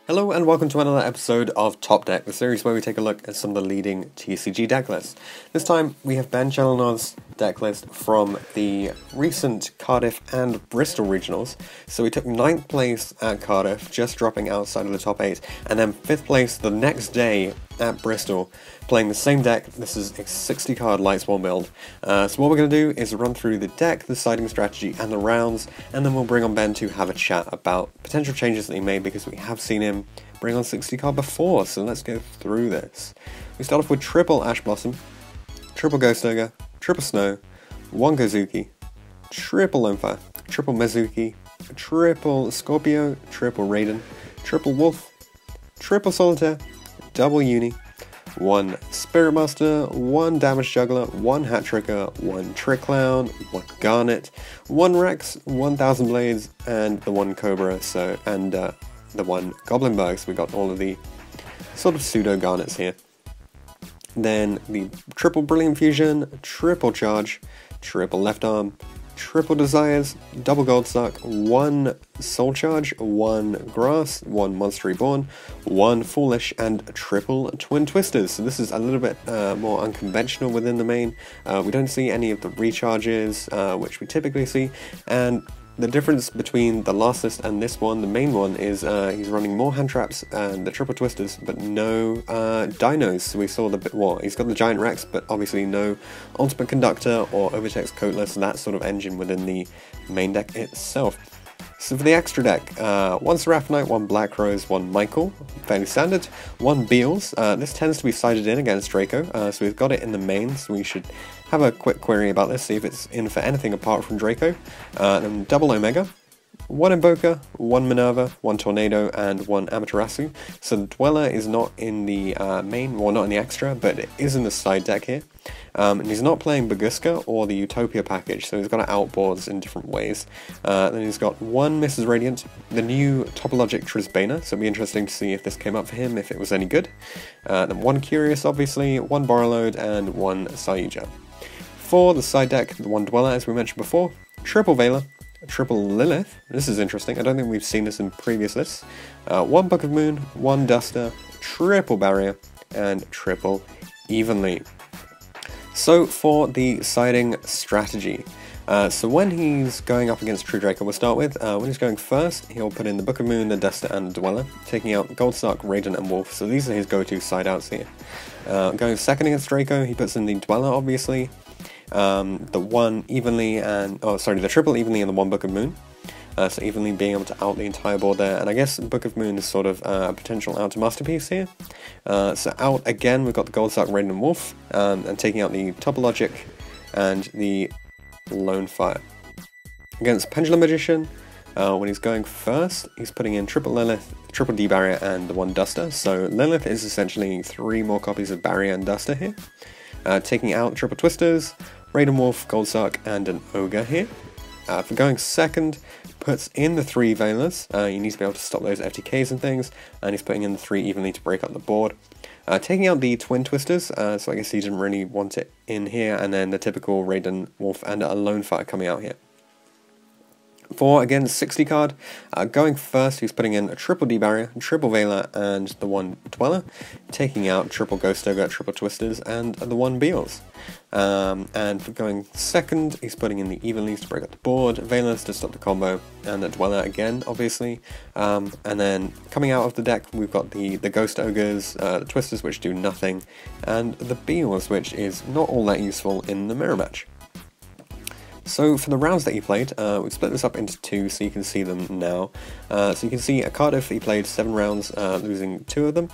Hello and welcome to another episode of Top Deck, the series where we take a look at some of the leading TCG deck lists. This time we have Ben Challoner's deck list from the recent Cardiff and Bristol regionals. So we took 9th place at Cardiff, just dropping outside of the top 8, and then 5th place the next day at Bristol, playing the same deck. This is a 60 card Lightsworn build. So what we're going to do is run through the deck, the siding strategy, and the rounds, and then we'll bring on Ben to have a chat about potential changes that he made, because we have seen him bring on 60 card before, so let's go through this. We start off with triple Ash Blossom, triple Ghost Ogre, triple Snow, one Gozuki, triple Lonefire, triple Mezuki, triple Scorpio, triple Raiden, triple Wolf, triple Solitaire, double Uni, one Spirit Master, one Damage Juggler, one Hat Tricker, one Trick Clown, one Garnet, one Rex, 1000 Blades, and the one Cobra, the one Goblinberg. So we got all of the sort of pseudo Garnets here. Then the triple Brilliant Fusion, triple Charge, triple Left Arm, triple Desires, double Goldsuck, one Soul Charge, one Grass, one Monster Reborn, one Foolish, and triple Twin Twisters. So this is a little bit more unconventional within the main. We don't see any of the recharges, which we typically see, and the difference between the last list and this one, the main one, is he's running more hand traps and the triple twisters, but no dinos. So we saw he's got the Giant Rex, but obviously no Ultimate Conductor or Overtex Coatless, that sort of engine within the main deck itself. So for the extra deck, one Seraphonite, one Black Rose, one Michael, fairly standard, one Beals. This tends to be sided in against Draco, so we've got it in the main, so we should have a quick query about this, see if it's in for anything apart from Draco. Then double Omega, one Invoker, one Minerva, one Tornado, and one Amaterasu. So the Dweller is not in the main, well, not in the extra, but it is in the side deck here. And he's not playing Baguska or the Utopia package, so he's got outboards in different ways. Then he's got one Mrs. Radiant, the new Topologic Trisbana, so it'll be interesting to see if this came up for him, if it was any good. Then one Curious, obviously, one Borrowload, and one Saija. For the side deck, the one Dweller, as we mentioned before, triple Veiler, triple Lilith. This is interesting, I don't think we've seen this in previous lists. One Book of Moon, one Duster, triple Barrier, and triple Evenly. So for the siding strategy, so when he's going up against True Draco, we'll start with, when he's going first, he'll put in the Book of Moon, the Duster, and the Dweller, taking out Goldstark, Raiden, and Wolf, so these are his go-to side outs here. Going second against Draco, he puts in the Dweller, obviously, the one Evenly, the triple Evenly and the one Book of Moon. So Evenly being able to out the entire board there, and I guess Book of Moon is sort of a potential outer masterpiece here. So out again, we've got the Goldstark, Raiden, and Wolf, and taking out the Topologic and the Lone Fire. Against Pendulum Magician, when he's going first, he's putting in triple Lilith, triple D-Barrier, and the one Duster. So Lilith is essentially 3 more copies of Barrier and Duster here. Taking out triple Twisters, Raiden, Wolf, Goldstark, and an Ogre here. For going second, puts in the 3 Veilers. You need to be able to stop those FTKs and things, and he's putting in the 3 Evenly to break up the board. Taking out the Twin Twisters, so I guess he didn't really want it in here, and then the typical Raiden, Wolf, and a Lone Fire coming out here. For, again, 60 card, going first, he's putting in a triple D-Barrier, triple Veiler, and the one Dweller, taking out triple Ghost Ogre, triple Twisters, and the one Beals. And for going second, he's putting in the Evenlies to break up the board, Veilers to stop the combo, and the Dweller again, obviously. And then coming out of the deck, we've got the Ghost Ogres, the Twisters, which do nothing, and the Beals, which is not all that useful in the mirror match. So for the rounds that he played, we've split this up into 2 so you can see them now. So you can see at Cardiff he played 7 rounds, losing 2 of them,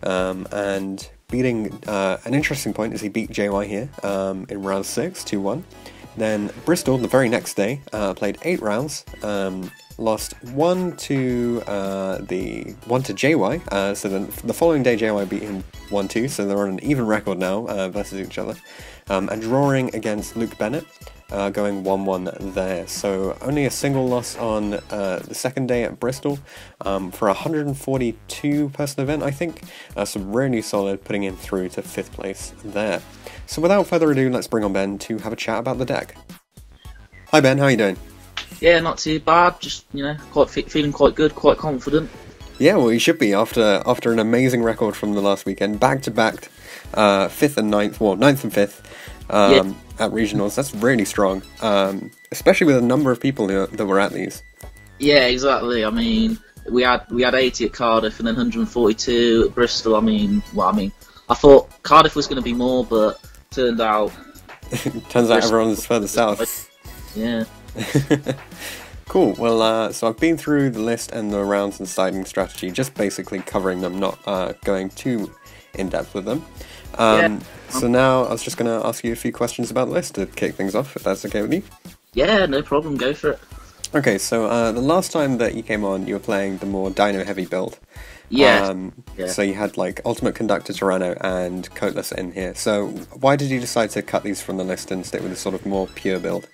and beating, an interesting point is he beat JY here in round 6, 2-1. Then Bristol, the very next day, played 8 rounds, lost 1 to JY, so then the following day JY beat him 1-2, so they're on an even record now versus each other, and drawing against Luke Bennett, going 1-1 there. So only a single loss on the second day at Bristol for a 142 person event, I think. So really solid, putting him through to 5th place there. So without further ado, let's bring on Ben to have a chat about the deck. Hi Ben, how are you doing? Yeah, not too bad. Just, feeling quite good, quite confident. Yeah, well, you should be after an amazing record from the last weekend, back to back, 5th and 9th, well, 9th and 5th at regionals. That's really strong, especially with a number of people that were at these. Yeah, exactly. I mean, we had 80 at Cardiff and then 142 at Bristol. I thought Cardiff was going to be more, but turned out. Turns out everyone's further south. Yeah. Cool. Well, so I've been through the list and the rounds and siding strategy, just basically covering them, not going too in depth with them. So now I was just going to ask you a few questions about the list to kick things off, if that's okay with you. Yeah, no problem. Go for it. Okay, so the last time that you came on, you were playing the more dino-heavy build. Yeah. So you had like Ultimate Conductor Tyranno and Coatless in here. So why did you decide to cut these from the list and stick with a sort of more pure build?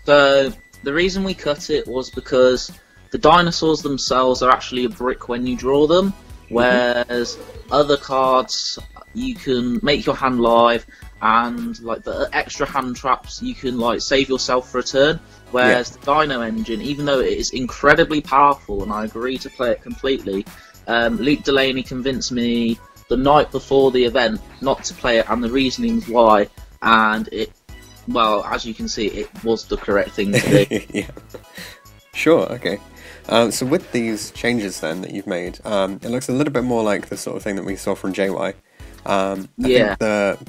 So the reason we cut it was because the dinosaurs themselves are actually a brick when you draw them, whereas other cards you can make your hand live, and like the extra hand traps you can like save yourself for a turn. Whereas the Dino engine, even though it is incredibly powerful, and I agree to play it completely, Luke Delaney convinced me the night before the event not to play it, and the reasonings why, and it, well, as you can see, it was the correct thing to do. Yeah. Sure, okay. So with these changes then that you've made, it looks a little bit more like the sort of thing that we saw from JY. I think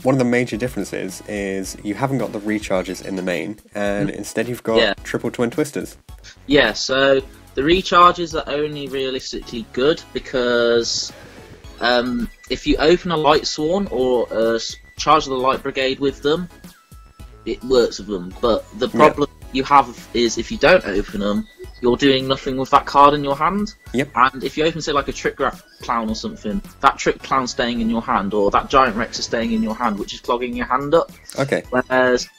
one of the major differences is you haven't got the recharges in the main, and instead you've got triple twin twisters. Yeah, so the recharges are only realistically good because if you open a Lightsworn or charge the Light Brigade with them, it works with them. But the problem you have is if you don't open them, you're doing nothing with that card in your hand. Yep. And if you open, say, like a Trick Clown or something, that Trick Clown's staying in your hand, or that Giant Rex is staying in your hand, which is clogging your hand up. Okay. Whereas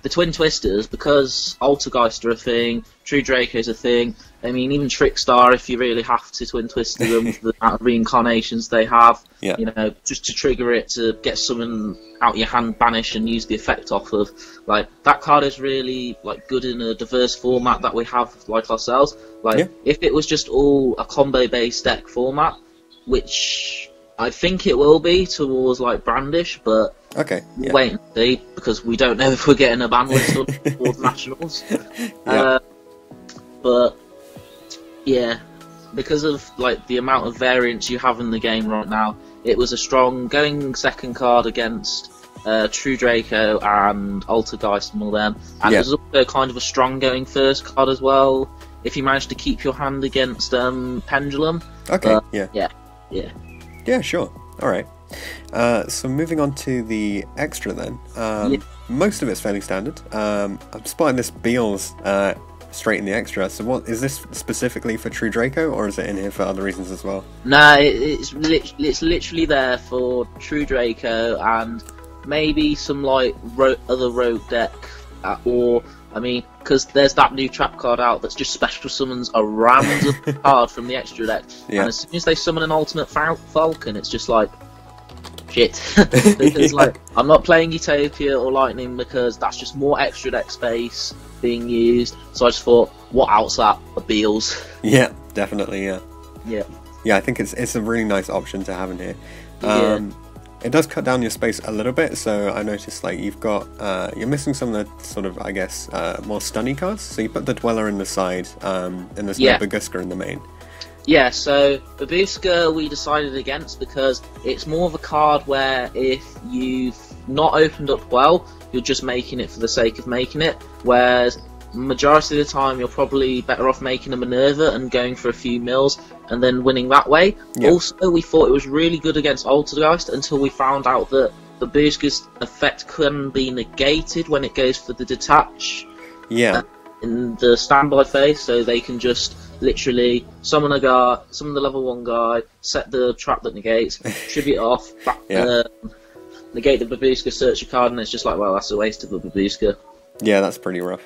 the Twin Twisters, because Altergeist are a thing, True Draco's a thing, I mean, even Trickstar, if you really have to Twin Twister them with the amount of reincarnations they have, you know, just to trigger it to get someone out your hand, banish, and use the effect off of. Like, that card is really, like, good in a diverse format that we have, like ourselves. Like, if it was just all a combo-based deck format, which I think it will be towards, like, Brandish, but we'll wait and see, because we don't know if we're getting a ban list towards Nationals. But yeah, because of like the amount of variance you have in the game right now, it was a strong going second card against True Draco and Altergeist and all them, and it was also kind of a strong going first card as well if you managed to keep your hand against Pendulum. Yeah, sure. Alright. So moving on to the extra then. Most of it's fairly standard. I'm spotting this Beals straight in the extra, so what is this specifically for True Draco, or is it in here for other reasons as well? No, it's literally there for True Draco and maybe some like other rogue deck, or I mean, because there's that new trap card out that's just special summons a random card from the extra deck, and as soon as they summon an ultimate Falcon, it's just like shit. Because like I'm not playing Utopia or Lightning because that's just more extra deck space being used, so I just thought, what else that? A Beals. Yeah, definitely, yeah. Yeah, I think it's a really nice option to have in here. It does cut down your space a little bit, so I noticed like you've got you're missing some of the sort of, I guess, more stunny cards. So you put the Dweller in the side, and there's no Baguska in the main. Yeah, so Babushka we decided against because it's more of a card where if you've not opened up well, you're just making it for the sake of making it, whereas majority of the time you're probably better off making a Minerva and going for a few mills and then winning that way. Also, we thought it was really good against Altergeist until we found out that Babushka's effect can be negated when it goes for the detach in the standby phase, so they can just literally summon a guy, summon the level 1 guy, set the trap that negates, tribute off, negate the Babushka, search a card, and it's just like, well, that's a waste of a Babushka. Yeah, that's pretty rough.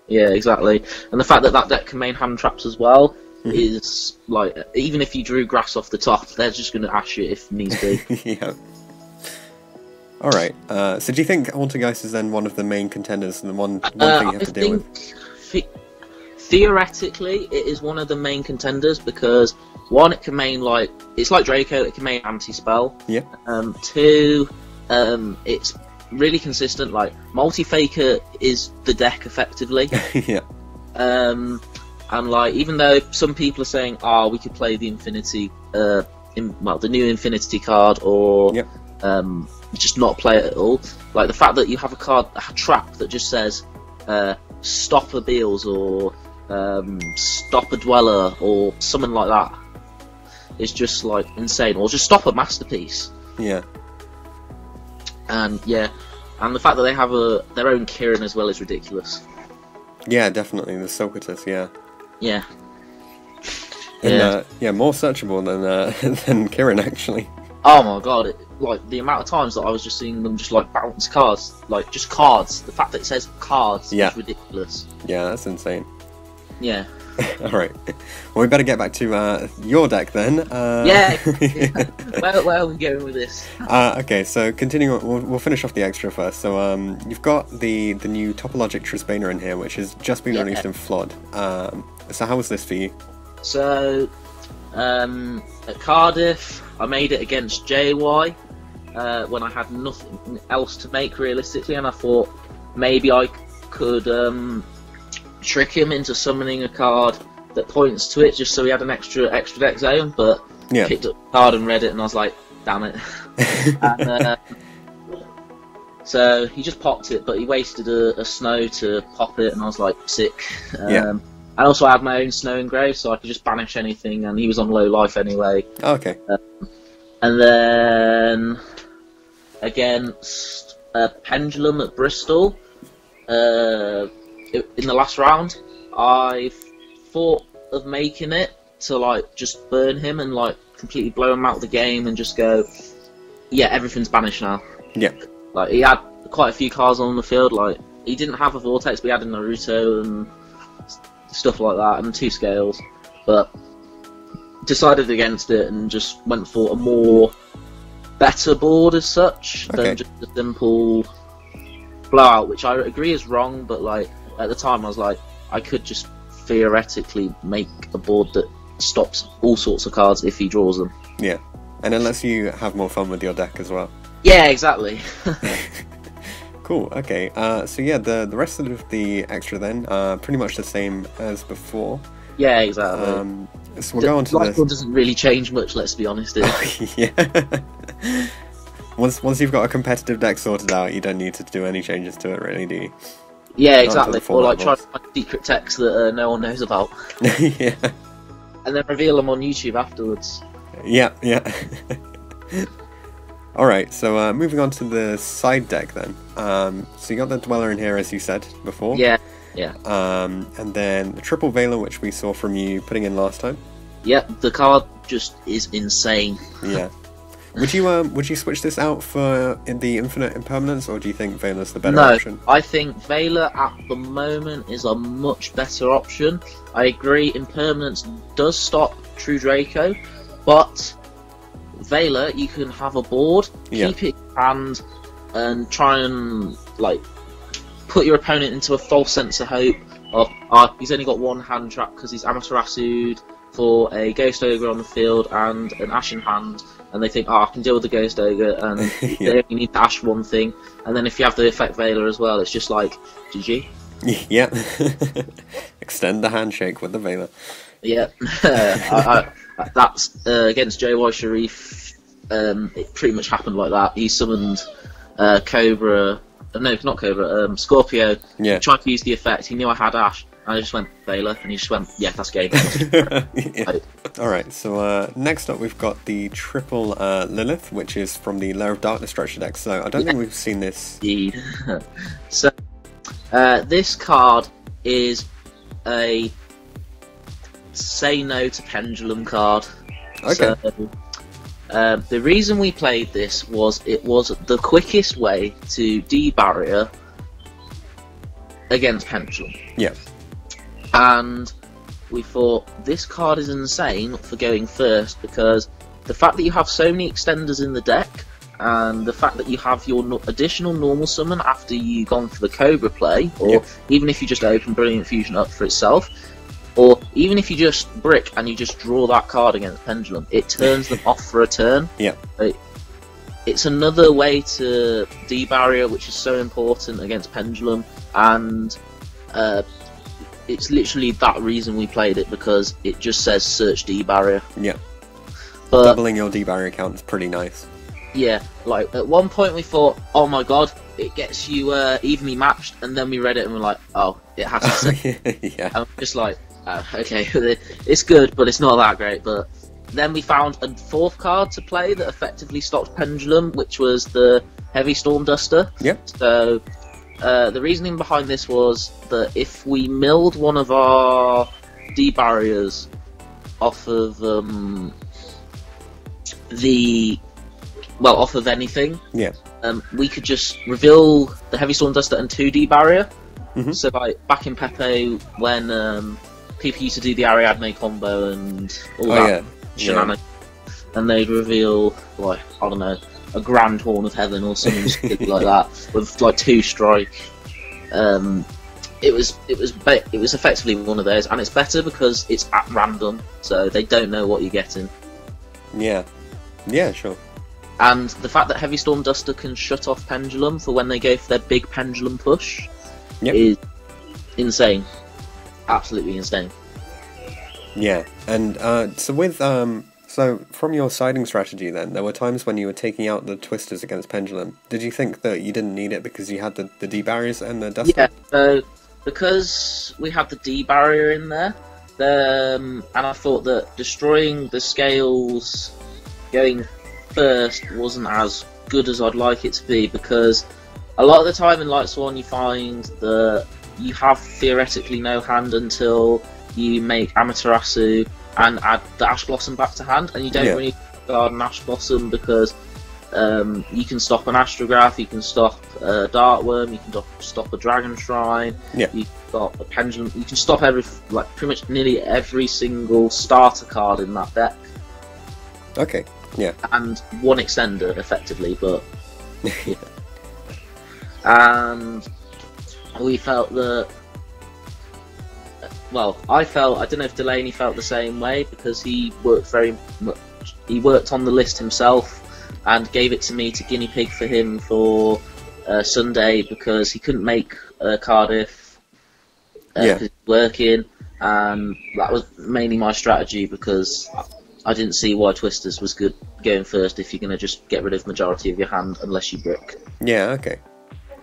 Yeah, exactly. And the fact that that deck can main hand traps as well is like, even if you drew grass off the top, they're just going to ash it if needs be. Alright, so do you think Altergeist is then one of the main contenders and the one thing you have to deal with? theoretically, it is one of the main contenders because one, it can main like it's like Draco, it can main anti-spell. Yeah. Two, it's really consistent. Like multi-faker is the deck effectively. Yeah. And like even though some people are saying, we could play the Infinity, the new Infinity card, or Yep. just not play it at all. Like the fact that you have a trap that just says stop a Beals or stop a Dweller or something like that is just like insane. Or just stop a Masterpiece. Yeah. And yeah, and the fact that they have their own Kirin as well is ridiculous. Yeah, definitely the Socrates. Yeah. Yeah. And, more searchable than Kirin actually. Oh my god! Like the amount of times that I was just seeing them just like bounce cards, like just cards. The fact that it says cards is ridiculous. Yeah, that's insane. Yeah. Alright. Well, we better get back to your deck then. Yeah. Where are we going with this? Okay, so continuing, we'll finish off the extra first. So you've got the new Topologic Trisbana in here, which has just been released in Flood. So how was this for you? So, at Cardiff, I made it against JY when I had nothing else to make realistically, and I thought maybe I could trick him into summoning a card that points to it, just so he had an extra deck zone. But picked up the card and read it, and I was like, damn it. And, so he just popped it, but he wasted a snow to pop it, and I was like, sick. And also I had my own snow engrave, so I could just banish anything, and he was on low life anyway. Okay. And then against Pendulum at Bristol, in the last round, I thought of making it to like just burn him and like completely blow him out of the game and just go, yeah, everything's banished now. Yeah. Like he had quite a few cards on the field. Like he didn't have a Vortex, but he had a Naruto and stuff like that, and 2 scales, but decided against it and just went for a more better board as such than just a simple blowout, which I agree is wrong, but like at the time I was like, I could just theoretically make a board that stops all sorts of cards if he draws them. Yeah, and it lets you have more fun with your deck as well. Yeah, exactly. Cool, okay, so yeah, the rest of the extra then, pretty much the same as before. Yeah, exactly. So we'll go on to this. Lightsworn doesn't really change much, let's be honest. Yeah. Once you've got a competitive deck sorted out, you don't need to do any changes to it, really, do you? Yeah, exactly. Or like try to find secret texts that no one knows about. Yeah. And then reveal them on YouTube afterwards. Yeah. Alright, so moving on to the side deck then. So you got the Dweller in here, as you said before. Yeah. And then the Triple Veiler, which we saw from you putting in last time. Yep, the card just is insane. Yeah. Would you switch this out for the Infinite Impermanence, or do you think Veiler's the better option? No, I think Veiler at the moment is a much better option. I agree, Impermanence does stop True Draco, but Veiler, you can have a board, keep it in hand, and try and like put your opponent into a false sense of hope of he's only got one hand trap because he's Amaterasu'd for a Ghost Ogre on the field and an Ash in hand, and they think, I can deal with the Ghost Ogre, and they only need to Ash one thing, and then if you have the effect Veiler as well, it's just like, GG. Yeah. Extend the handshake with the Veiler. Yeah. That's against JY Sharif. It pretty much happened like that. He summoned Cobra. No, not Cobra. Scorpio. Yeah. He tried to use the effect. He knew I had Ash. And I just went Veiler, and he just went, yeah, that's game. Yeah. Alright, so next up we've got the Triple Lilith, which is from the Lair of Darkness structure deck. So I don't think we've seen this. Indeed. So this card is a say no to Pendulum card. Okay. So, the reason we played this was it was the quickest way to de-barrier against Pendulum. Yeah. And we thought this card is insane for going first because the fact that you have so many extenders in the deck and the fact that you have your additional normal summon after you've gone for the Cobra play, or even if you just open Brilliant Fusion up for itself, or even if you just brick and you just draw that card against Pendulum, it turns them off for a turn. Yeah. It's another way to debarrier, which is so important against Pendulum, and it's literally that reason we played it, because it just says search debarrier. Yeah. But doubling your debarrier count is pretty nice. yeah, like at one point we thought, oh my god, it gets you evenly matched, and then we read it and we're like, oh, it has to say. Yeah. I'm just like, okay, it's good, but it's not that great. But then we found a fourth card to play that effectively stopped Pendulum, which was the Heavy Storm Duster. Yep. So the reasoning behind this was that if we milled one of our debarriers off of off of anything, we could just reveal the Heavy Storm Duster and 2D barrier. So like back in Pepe, when people used to do the Ariadne combo and all that shenanigans, and they'd reveal, like, I don't know, a Grand Horn of Heaven or something stupid like that with like 2 strike. It was effectively one of those, and it's better because it's at random, so they don't know what you're getting. Yeah, sure. And the fact that Heavy Storm Duster can shut off Pendulum for when they go for their big Pendulum push is insane. Absolutely insane. Yeah, and so with so from your siding strategy then, there were times when you were taking out the Twisters against Pendulum. Did you think that you didn't need it because you had the D-barriers and the Duster? Yeah, so because we had the D-barrier in there, and I thought that destroying the scales going first wasn't as good as I'd like it to be, because a lot of the time in Lightsworn you find that you have theoretically no hand until you make Amaterasu and add the Ash Blossom back to hand, and you don't really guard an Ash Blossom because you can stop an Astrograph, you can stop a Dartworm, you can stop a Dragon Shrine, you can stop a Pendulum, you can stop pretty much nearly every single starter card in that deck. Okay, yeah. And one extender, effectively, but... yeah. And we felt that... Well, I don't know if Delaney felt the same way, because he worked very much... He worked on the list himself and gave it to me to guinea pig for him for Sunday, because he couldn't make Cardiff because he was working, and that was mainly my strategy, because I didn't see why Twisters was good going first if you're going to just get rid of majority of your hand unless you brick. Yeah, okay.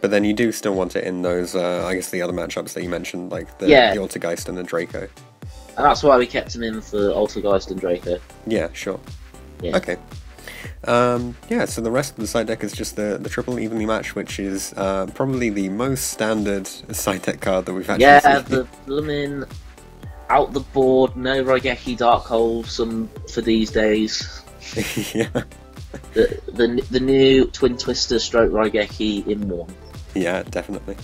But then you do still want it in those, I guess, the other matchups that you mentioned, like the Altergeist and the Draco. And that's why we kept him in for Altergeist and Draco. Yeah, sure. Yeah. Okay. So the rest of the side deck is just the triple evenly match, which is probably the most standard side deck card that we've actually seen. Yeah, the blooming out the board, no Raigeki Dark Hole for these days. Yeah. The new Twin Twister stroke Raigeki in one. Yeah, definitely.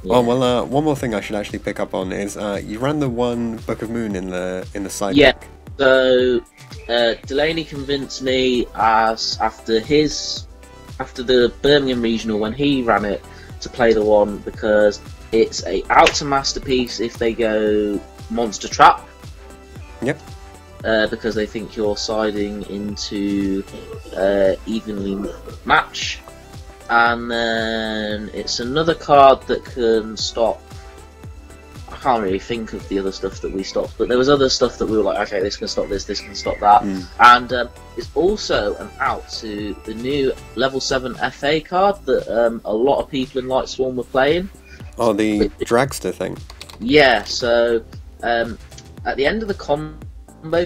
Yeah. Oh, well, one more thing I should actually pick up on is you ran the one Book of Moon in the side deck. So Delaney convinced me after the Birmingham Regional, when he ran it, to play the one, because it's a outer masterpiece if they go Monster Trap. Yep. Because they think you're siding into evenly match. And then it's another card that can stop... I can't really think of the other stuff that we stopped, but there was other stuff that we were like, okay, this can stop this can stop that. And it's also an out to the new level 7 FA card that a lot of people in Lightsworn were playing. Oh, the Dragster thing. Yeah, so at the end of the combo,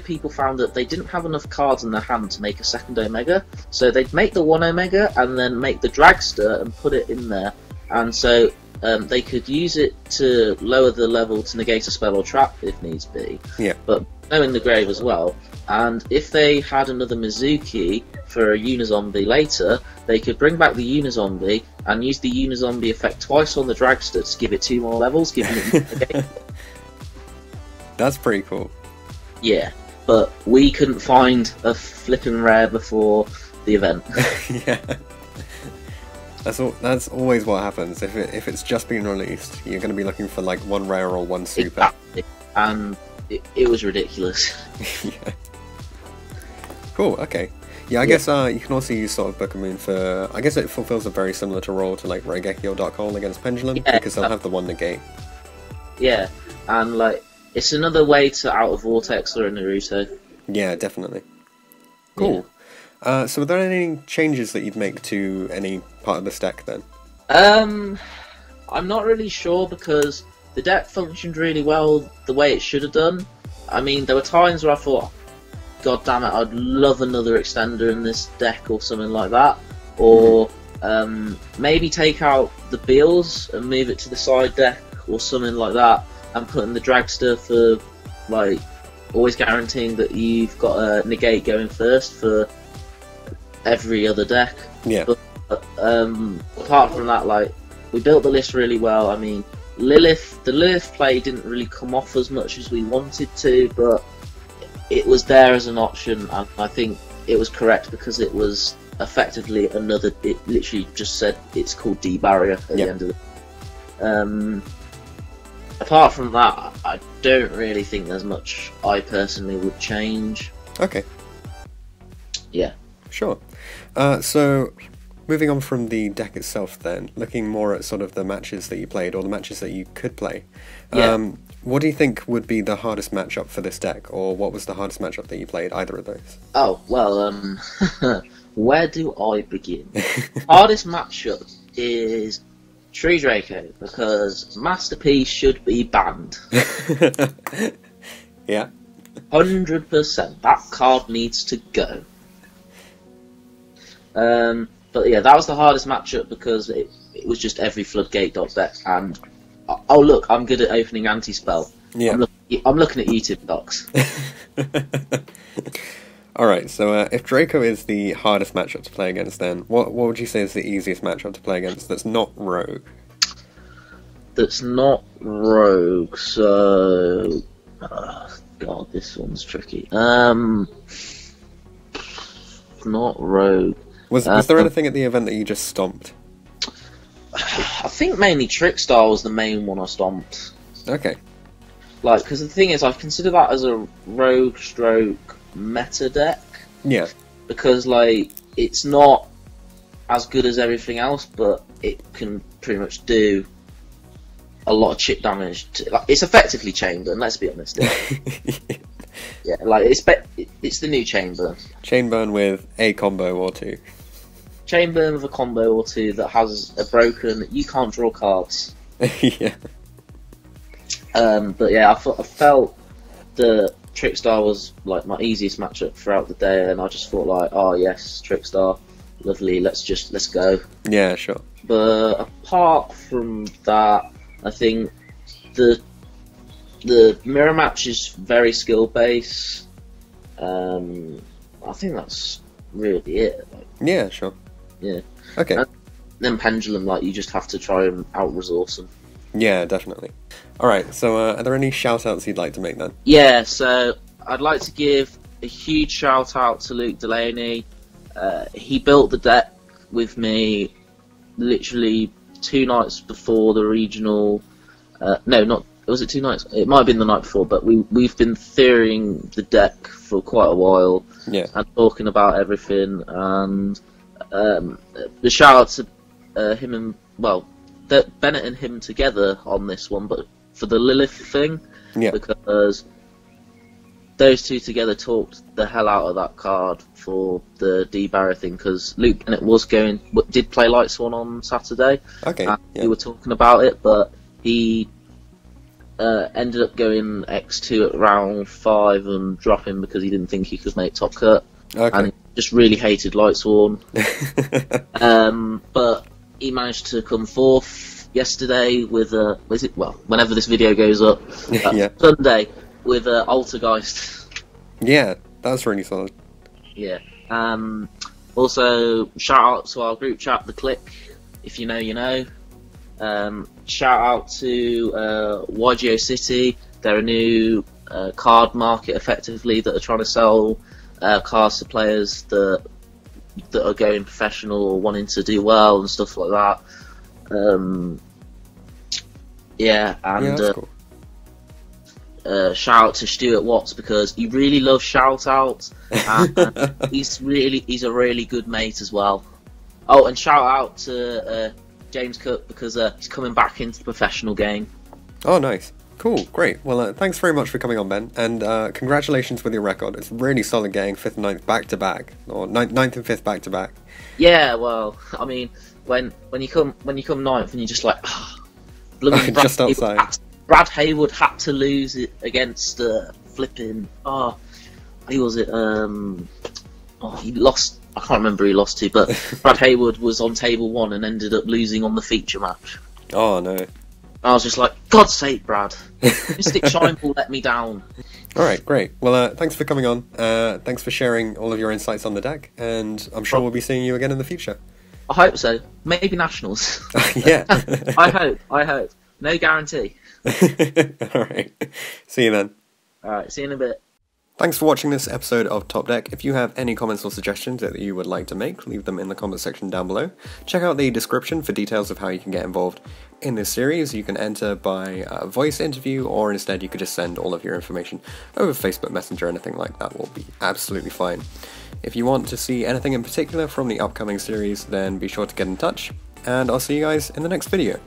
people found that they didn't have enough cards in their hand to make a second Omega, so they'd make the one Omega and then make the Dragster and put it in there, and so they could use it to lower the level to negate a spell or trap if needs be, but no in the grave as well. And if they had another Mizuki for a Unizombie later, they could bring back the Unizombie and use the Unizombie effect twice on the Dragster to give it 2 more levels, giving it negate. That's pretty cool. Yeah, but we couldn't find a flipping rare before the event. Yeah. That's always what happens. If it's just been released, you're going to be looking for like one rare or one super. Exactly. And it was ridiculous. Yeah. Cool. Okay. Yeah, I guess you can also use sort of Book of Moon for. I guess it fulfills a very similar to role to like Raigeki or Dark Hole against Pendulum, because they'll have the one negate. Yeah, and like it's another way to out of Vortex or a Naruto. Yeah, definitely. Cool. Yeah. So, are there any changes that you'd make to any part of this deck then? I'm not really sure because the deck functioned really well the way it should have done. I mean, there were times where I thought, God damn it, I'd love another extender in this deck or something like that. Or maybe take out the Beals and move it to the side deck or something like that, and put in the Dragster for, like, always guaranteeing that you've got a negate going first for every other deck. Yeah. But apart from that, like, we built the list really well. I mean, the Lilith play didn't really come off as much as we wanted to, but it was there as an option, and I think it was correct because it was effectively another. It literally just said it's called D-Barrier at the end of it. Apart from that, I don't really think there's much I personally would change. Okay. Yeah. Sure. So, moving on from the deck itself then, looking more at sort of the matches that you played, or the matches that you could play. What do you think would be the hardest matchup for this deck, or what was the hardest matchup that you played, either of those? Oh, well, where do I begin? Hardest matchup is Tree Draco, because Masterpiece should be banned. Yeah. 100%. That card needs to go. But yeah, that was the hardest matchup because it was just every Floodgate deck, and oh look, I'm good at opening anti-spell. Yeah. I'm looking at YouTube docs. Alright, so if Draco is the hardest matchup to play against, then what would you say is the easiest matchup to play against that's not Rogue? That's not Rogue, so... God, this one's tricky. Not Rogue. Was there anything at the event that you just stomped? I think mainly Trickstar was the main one I stomped. Okay. Like, because the thing is, I consider that as a rogue stroke meta deck. Yeah. Because, like, it's not as good as everything else, but it can pretty much do a lot of chip damage. Like, it's effectively Chainburn, let's be honest. Yeah, like, it's the new Chainburn. Chainburn with a combo or two. Chainburn with a combo or two that has a broken, you can't draw cards. Yeah. But yeah, I felt the Trickstar was like my easiest matchup throughout the day, and I just thought like, oh yes, Trickstar, lovely, let's go. Yeah, sure. But apart from that, I think the mirror match is very skill based. I think that's really it. Like, yeah, sure. Yeah. Okay. And then Pendulum, like, you just have to try and out-resource them. Yeah, definitely. Alright, so are there any shout-outs you'd like to make then? Yeah, so I'd like to give a huge shout-out to Luke Delaney. He built the deck with me literally 2 nights before the regional... was it 2 nights? It might have been the night before, but we've been theorying the deck for quite a while. Yeah. And talking about everything, and... the shout out to him and Bennett and him together on this one, but for the Lilith thing, because those two together talked the hell out of that card for the D-Barrier thing. Because Luke Bennett did play Lightsworn on Saturday, and we were talking about it, but he ended up going X2 at round 5 and dropping because he didn't think he could make top cut. Okay. And he just really hated Lightsworn. But he managed to come forth yesterday with whenever this video goes up, Sunday, with Altergeist. Yeah, that's really solid. Yeah. Also, shout out to our group chat, The Click. If you know, you know. Shout out to YGO City. They're a new card market, effectively, that are trying to sell cards to players that that are going professional or wanting to do well and stuff like that. That's cool. Shout out to Stuart Watts because he really loves shout outs, and he's a really good mate as well. Oh, and shout out to James Cook because he's coming back into the professional game. Oh, nice. Cool, great. Well, thanks very much for coming on, Ben, and congratulations with your record. It's really solid getting 5th and 9th back to back, or 9th and 5th back to back. Yeah, well, I mean, when you come 9th and you're just like, blooming just outside. Brad Haywood had to lose it against flipping. Who was it? He lost. I can't remember who he lost to, but Brad Haywood was on table 1 and ended up losing on the feature match. Oh no! I was just like, God's sake, Brad! Mystic Shine will let me down. All right, great. Well, thanks for coming on. Thanks for sharing all of your insights on the deck, and I'm sure we'll be seeing you again in the future. I hope so. Maybe nationals. Yeah. I hope. No guarantee. Alright, see you then. Alright, see you in a bit. Thanks for watching this episode of Top Deck. If you have any comments or suggestions that you would like to make, leave them in the comment section down below. Check out the description for details of how you can get involved in this series. You can enter by voice interview, or instead you could just send all of your information over Facebook Messenger. Anything like that will be absolutely fine. If you want to see anything in particular from the upcoming series, then be sure to get in touch, and I'll see you guys in the next video.